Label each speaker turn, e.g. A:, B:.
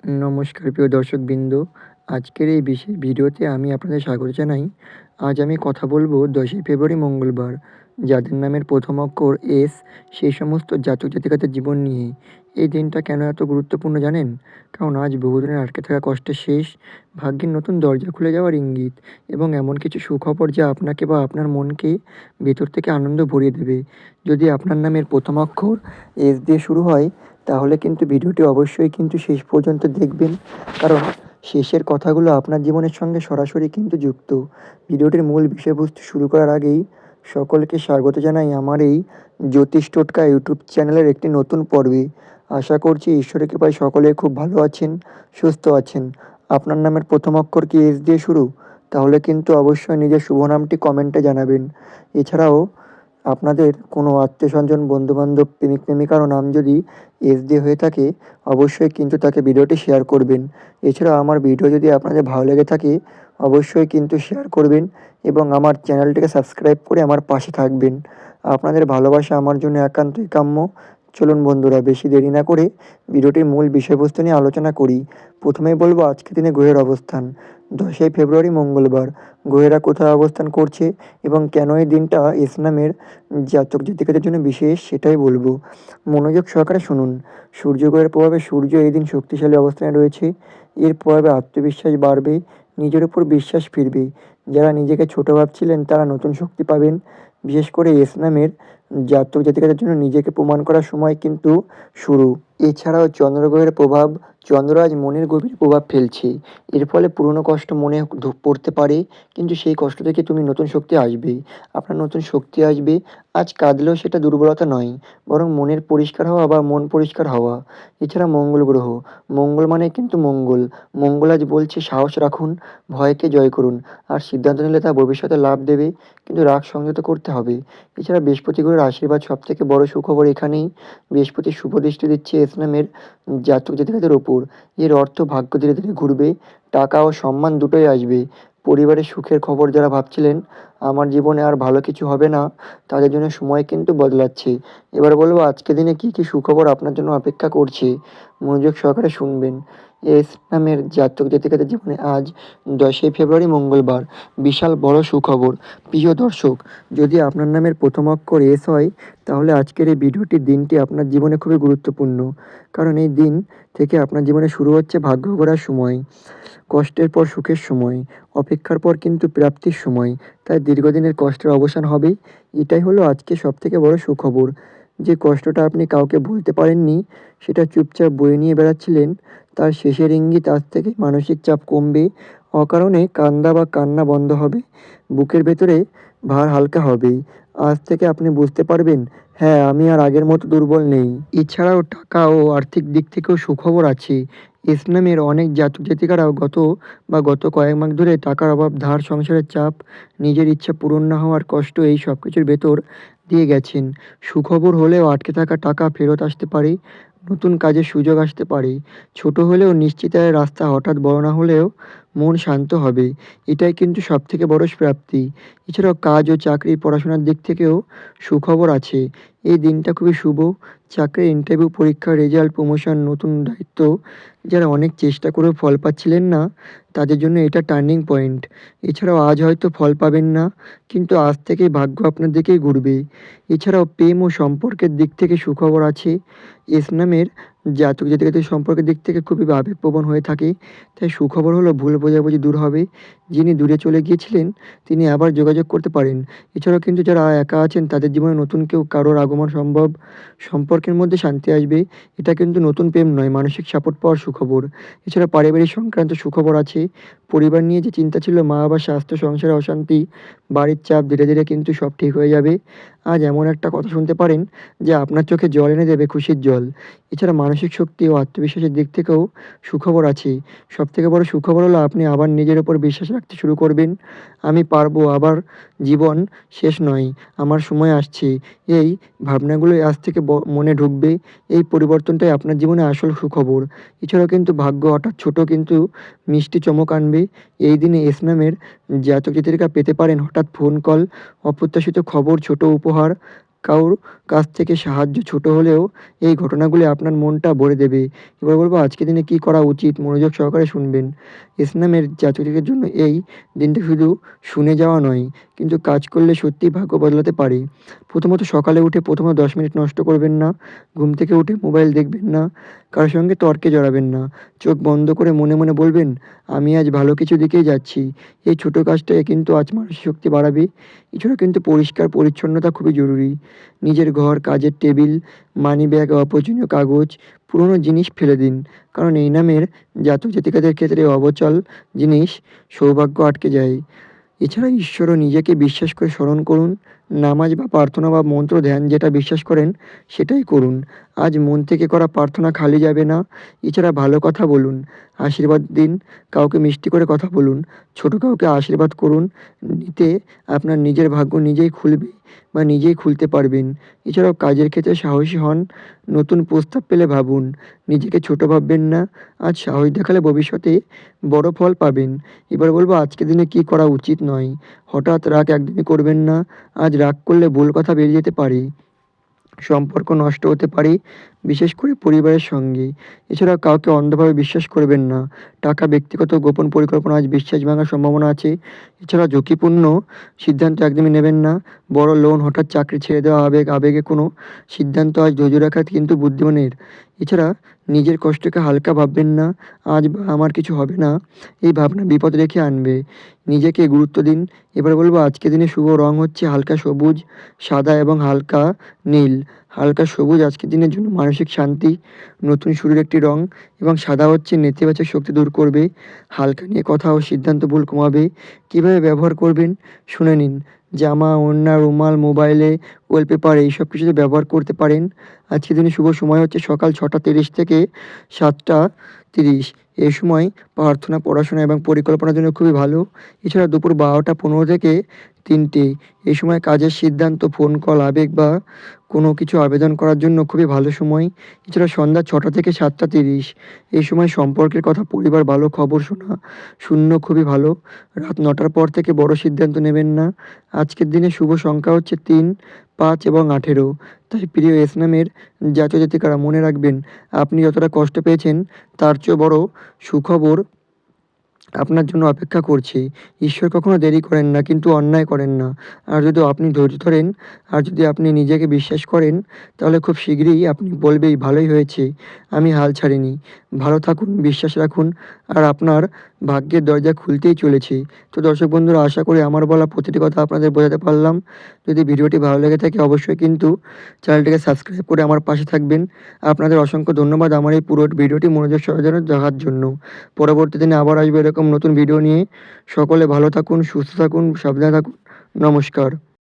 A: নমস্কার প্রিয় দর্শকবৃন্দ। আজকের এই বিশেষ ভিডিওতে আমি আপনাদের স্বাগত জানাই। আজ আমি কথা বলব 10ই ফেব্রুয়ারি মঙ্গলবার, যাদের নামের প্রথম অক্ষর এস, সেই সমস্ত জাতক জাতিকাদের জীবন নিয়ে। এই দিনটা কেন এত গুরুত্বপূর্ণ জানেন? কারণ আজ বহুদিনের আটকে থাকা কষ্টের শেষ, ভাগ্যের নতুন দরজা খুলে যাওয়ার ইঙ্গিত এবং এমন কিছু সুখবর যা আপনাকে বা আপনার মনকে ভেতর থেকে আনন্দ ভরিয়ে দেবে। যদি আপনার নামের প্রথম অক্ষর এস দিয়ে শুরু হয়, তাহলে কিন্তু ভিডিওটি অবশ্যই কিন্তু শেষ পর্যন্ত দেখবেন, কারণ শেষের কথাগুলো আপনার জীবনের সঙ্গে সরাসরি কিন্তু যুক্ত। ভিডিওটির মূল বিষয়বস্তু শুরু করার আগেই সকলকে স্বাগত জানাই আমার এই জ্যোতিষ টোটকা ইউটিউব চ্যানেলের একটি নতুন পর্বে। আশা করছি ঈশ্বরের কৃপায় সকলে খুব ভালো আছেন, সুস্থ আছেন। আপনার নামের প্রথম অক্ষর কি এস দিয়ে শুরু? তাহলে কিন্তু অবশ্যই নিজের শুভ নামটি কমেন্টে জানাবেন। এছাড়াও আপনাদের কোনো আত্মীয়স্বজন, বন্ধুবান্ধব, প্রেমিক প্রেমিকারও নাম যদি এস দিয়ে হয়ে থাকে, অবশ্যই কিন্তু তাকে ভিডিওটি শেয়ার করবেন। এছাড়াও আমার ভিডিও যদি আপনাদের ভালো লেগে থাকে, অবশ্যই কিন্তু শেয়ার করবেন এবং আমার চ্যানেলটিকে সাবস্ক্রাইব করে আমার পাশে থাকবেন। আপনাদের ভালোবাসা আমার জন্য একান্তই কাম্য। চলুন বন্ধুরা, বেশি দেরি না করে ভিডিওটির মূল বিষয়বস্তু নিয়ে আলোচনা করি। প্রথমেই বলবো আজকের দিনে গ্রহের অবস্থান। 10ই ফেব্রুয়ারি মঙ্গলবার। গ্রহেরা কোথায় অবস্থান করছে এবং কেন এই দিনটা এস নামের জাতক জাতিকাদের জন্য বিশেষ, সেটাই বলবো। মনোযোগ সহকারে শুনুন। সূর্যগ্রহের প্রভাবে সূর্য এই দিন শক্তিশালী অবস্থানে রয়েছে। এর প্রভাবে আত্মবিশ্বাস বাড়বে, নিজের উপর বিশ্বাস ফিরবে। যারা নিজেকে ছোট ভাবছিলেন তারা নতুন শক্তি পাবেন। বিশেষ করে এস নামের জাতক জাতিকাদের জন্য নিজেকে প্রমাণ করার সময় কিন্তু শুরু। এছাড়াও চন্দ্রগ্রহের প্রভাব। চন্দ্র আজ মনের গভীরে প্রভাব ফেলছে। এর ফলে পুরনো কষ্ট মনে পড়তে পারে, কিন্তু সেই কষ্ট থেকে তুমি নতুন শক্তি আসবে। আপনার নতুন শক্তি আসবে। আজ কাঁদলেও সেটা দুর্বলতা নয়, বরং মনের পরিষ্কার হওয়া বা মন পরিষ্কার হওয়া। এছাড়া মঙ্গল গ্রহ। মঙ্গল মানে কিন্তু মঙ্গল। মঙ্গল আজ বলছে সাহস রাখুন, ভয়কে জয় করুন। আর সিদ্ধান্ত নিলে তা ভবিষ্যতে লাভ দেবে, কিন্তু রাগ সংযত করতে হবে। এছাড়া বৃহস্পতি গ্রহের আশীর্বাদ। সবথেকে বড় সুখবর এখানেই। বৃহস্পতি শুভ দৃষ্টি দিচ্ছে এস নামের জাতক জাতিকাদের ওপর। এর অর্থ ভাগ্য ধীরে ধীরে ঘুরবে, টাকা ও সম্মান দুটোই আসবে। পরিবারের সুখের খবর যারা ভাবছিলেন আমার জীবনে আর ভালো কিছু হবে না, তাদের জন্য সময় কিন্তু বদলাচ্ছে। এবার বলবো আজকের দিনে কী কী সুখবর আপনার জন্য অপেক্ষা করছে। মনোযোগ সহকারে শুনবেন। এস নামের জাতক জাতিকাদের জীবনে আজ 10ই ফেব্রুয়ারি মঙ্গলবার বিশাল বড় সুখবর। প্রিয় দর্শক, যদি আপনার নামের প্রথম অক্ষর এস হয়, তাহলে আজকের এই ভিডিওটির দিনটি আপনার জীবনে খুবই গুরুত্বপূর্ণ। কারণ এই দিন থেকে আপনার জীবনে শুরু হচ্ছে ভাগ্য গড়ার সময়, কষ্টের পর সুখের সময়, অপেক্ষার পর কিন্তু প্রাপ্তির সময়। তাই দীর্ঘদিনের কষ্টের অবসান হবে। এটাই হলো আজকে সবথেকে বড় সুখবর। যে কষ্টটা আপনি কাউকে বলতে পারেননি, সেটা চুপচাপ বয়ে নিয়ে বেড়াচ্ছিলেন, তার শেষের ইঙ্গিত আজ থেকে মানসিক চাপ কমবে, অকারণে কান্দা বা কান্না বন্ধ হবে, বুকের ভেতরে ভার হালকা হবে। আজ থেকে আপনি বুঝতে পারবেন, হ্যাঁ, আমি আর আগের মতো দুর্বল নেই। এছাড়াও টাকা ও আর্থিক দিক থেকেও সুখবর আছে। এস নামের অনেক জাতক জাতিকারাও গত কয়েক মাস ধরে টাকার অভাব, ধার, সংসারের চাপ, নিজের ইচ্ছা পূরণ না হওয়ার কষ্ট, এই সব কিছুর ভেতর দিয়ে গেছেন। সুখবর হলেও আটকে থাকা টাকা ফেরত আসতে পারে, নতুন কাজের সুযোগ আসতে পারে। ছোট হলেও নিশ্চিত আয়ের রাস্তা, হঠাৎ বড় না হলেও মন শান্ত হবে। এটাই কিন্তু সবথেকে বড় প্রাপ্তি। এছাড়াও কাজ ও চাকরি, পড়াশোনার দিক থেকেও সুখবর আছে। এই দিনটা খুবই শুভ। চাকরির ইন্টারভিউ, পরীক্ষা, রেজাল্ট, প্রমোশন, নতুন দায়িত্ব, যারা অনেক চেষ্টা করেও ফল পাচ্ছিলেন না, তাদের জন্য এটা টার্নিং পয়েন্ট। এছাড়াও আজ হয়তো ফল পাবেন না, কিন্তু আজ থেকেই ভাগ্য আপনার দিকেই ঘুরবে। এছাড়াও প্রেম ও সম্পর্কের দিক থেকে সুখবর আছে। এস নামের জাতক জাতিকাদের সম্পর্কের দিক থেকে খুবই আবেগপ্রবণ হয়ে থাকে। তাই সুখবর হলো ভুল বোঝাবুঝি দূর হবে। যিনি দূরে চলে গিয়েছিলেন তিনি আবার যোগাযোগ করতে পারেন। এছাড়াও কিন্তু যারা একা আছেন তাদের জীবনে নতুন কারোর আগমন সম্ভব। সম্পর্কের মধ্যে শান্তি আসবে। এটা কিন্তু নতুন প্রেম নয়, মানসিক সাপোর্ট পাওয়ার সুখবর। এছাড়া পারিবারিক সংক্রান্ত সুখবর আছে। পরিবার নিয়ে যে চিন্তা ছিল, মা বাবার স্বাস্থ্য, সংসারে অশান্তি, বাড়ির চাপ, ধীরে ধীরে কিন্তু সব ঠিক হয়ে যাবে। আজ এমন একটা কথা শুনতে পারেন যে আপনার চোখে জল এনে দেবে, খুশির জল। এছাড়া মানসিক শক্তি ও আত্মবিশ্বাসের দিক থেকেও সুখবর আছে। সবথেকে বড় সুখবর হলো আপনি আবার নিজের উপর বিশ্বাস রাখতে শুরু করবেন। আমি পারবো, আবার জীবন শেষ নয়, আমার সময় আসছে, এই ভাবনাগুলোই আজ থেকে মনে ঢুকবে। এই পরিবর্তনটাই আপনার জীবনে আসল সুখবর। এছাড়াও কিন্তু ভাগ্য হঠাৎ ছোট কিন্তু মিষ্টি চমক আনবে। এই দিনে এস নামের জাতক জাতিকা পেতে পারেন হঠাৎ ফোন কল, অপ্রত্যাশিত খবর, ছোট উপহার, কারোর কাছ থেকে সাহায্য ছোট হলেও এই ঘটনাগুলি আপনার মনটা ভরে দেবে। এবার বলব আজকের দিনে কী করা উচিত, মনোযোগ সহকারে শুনবেন। ইসলামের জাতকদের জন্য এই দিনটা শুধু শুনে যাওয়া নয়, কিন্তু কাজ করলে সত্যিই ভাগ্য বদলাতে পারে। প্রথমত সকালে উঠে ১ম ১০ মিনিট নষ্ট করবেন না। ঘুম থেকে উঠে মোবাইল দেখবেন না। কারো সঙ্গে তর্কে জড়াবেন না। চোখ বন্ধ করে মনে মনে বলবেন, আমি আজ ভালো কিছু দিকেই যাচ্ছি। এই ছোট কাজটাই কিন্তু আজ মানসিক শক্তি বাড়াবে। এছাড়া কিন্তু পরিষ্কার পরিচ্ছন্নতা খুবই জরুরি। নিজের ঘর, কাজের টেবিল, মানিব্যাগ, অপ্রয়োজনীয় কাগজ, পুরনো জিনিস ফেলে দিন। কারণ এই নামের জাতক জাতিকাদের ক্ষেত্রে অবচল জিনিস সৌভাগ্য আটকে যায়। এছাড়া ঈশ্বর ও নিজেকে বিশ্বাস করে স্মরণ করুন। নামাজ বা প্রার্থনা বা মন্ত্র ধ্যান যেটা বিশ্বাস করেন সেটাই করুন। আজ মন থেকে করা প্রার্থনা খালি যাবে না। এছাড়া ভালো কথা বলুন, আশীর্বাদ দিন, কাউকে মিষ্টি করে কথা বলুন, ছোট কাউকে আশীর্বাদ করুন। নিতে আপনার নিজের ভাগ্য নিজেই খুলবে বা নিজেই খুলতে পারবেন। এছাড়াও কাজের ক্ষেত্রে সাহসী হন। নতুন প্রস্তাব পেলে ভাবুন। নিজেকে ছোট ভাববেন না। আজ সাহস দেখালে ভবিষ্যতে বড় ফল পাবেন। এবার বলব আজকের দিনে কী করা উচিত নয়। হঠাৎ রাগ একদমই করবেন না। আজ রাগ করলে ভুল কথা বেরিয়ে যেতে পারে। সম্পর্ক নষ্ট হতে পারে, বিশেষ করে পরিবারের সঙ্গে। এছাড়াও কাউকে অন্ধভাবে বিশ্বাস করবেন না। টাকা, ব্যক্তিগত গোপন পরিকল্পনা আজ বিশ্বাস ভাঙার সম্ভাবনা আছে। এছাড়া ঝুঁকিপূর্ণ সিদ্ধান্ত একদমই নেবেন না। বড় লোন, হঠাৎ চাকরি ছেড়ে দেওয়া, আবেগে কোনো সিদ্ধান্ত আজ ধৈর্য রাখা কিন্তু বুদ্ধিমানের। এছাড়া নিজের কষ্টকে হালকা ভাববেন না। আজ বা আমার কিছু হবে না, এই ভাবনা বিপদ ডেকে আনবে। নিজেকে গুরুত্ব দিন। এবার বলব আজকের দিনে শুভ রং হচ্ছে হালকা সবুজ, সাদা এবং হালকা নীল। হালকা সবুজ আজকের দিনের জন্য মানসিক শান্তি, নতুন শুরুর একটি রং, এবং সাদা হচ্ছে নেতিবাচক শক্তি দূর করবে। হালকা নিয়ে কথা ও সিদ্ধান্ত ভুল কমাবে। কীভাবে ব্যবহার করবেন শুনে নিন। জামা, ওড়না, রুমাল, মোবাইলে ওয়ালপেপার এইসব কিছুতে ব্যবহার করতে পারেন। আজকের দিনে শুভ সময় হচ্ছে সকাল ৬টা ৩০ থেকে ৭টা ৩০। এই সময় প্রার্থনা, পড়াশোনা এবং পরিকল্পনার জন্য খুবই ভালো। এছাড়া দুপুর ১২টা ১৫ থেকে ৩টে এই সময় কাজের সিদ্ধান্ত, ফোন কল, আবেগ বা কোনো কিছু আবেদন করার জন্য খুবই ভালো সময়। এছাড়া সন্ধ্যা ৬টা থেকে ৭টা ৩০ এই সময় সম্পর্কের কথা, পরিবার, ভালো খবর শূন্য খুবই ভালো। রাত ৯টার পর থেকে বড় সিদ্ধান্ত নেবেন না। আজকের দিনে শুভ সংখ্যা হচ্ছে ৩, ৫ এবং ১৮। তাই প্রিয় এস নামের জাতক জাতিকারা মনে রাখবেন, আপনি যতটা কষ্ট পেয়েছেন তার চেয়েও বড় সুখবর আপনার জন্য অপেক্ষা করছে। ঈশ্বর কখনো দেরি করেন না, কিন্তু অন্যায় করেন না। আর যদি আপনি ধৈর্য ধরেন, আর যদি আপনি নিজেকে বিশ্বাস করেন, তাহলে খুব শীঘ্রই আপনি বলবেই ভালোই হয়েছে, আমি হাল ছাড়িনি। ভালো থাকুন, বিশ্বাস রাখুন, আর আপনার ভাগ্যের দরজা খুলতেই চলেছে। তো দর্শক বন্ধুরা, আশা করি আমার বলা প্রতিটি কথা আপনাদের বোঝাতে পারলাম। যদি ভিডিওটি ভালো লেগে থাকে অবশ্যই কিন্তু চ্যানেলটিকে সাবস্ক্রাইব করে আমার পাশে থাকবেন। আপনাদের অসংখ্য ধন্যবাদ আমার এই পুরো ভিডিওটি মনোযোগ সহকারে দেখার জন্য। পরবর্তী দিনে আবার আসবো এরকম নতুন ভিডিও নিয়ে। সকলে ভালো থাকুন, সুস্থ থাকুন, সাবধানে থাকুন। নমস্কার।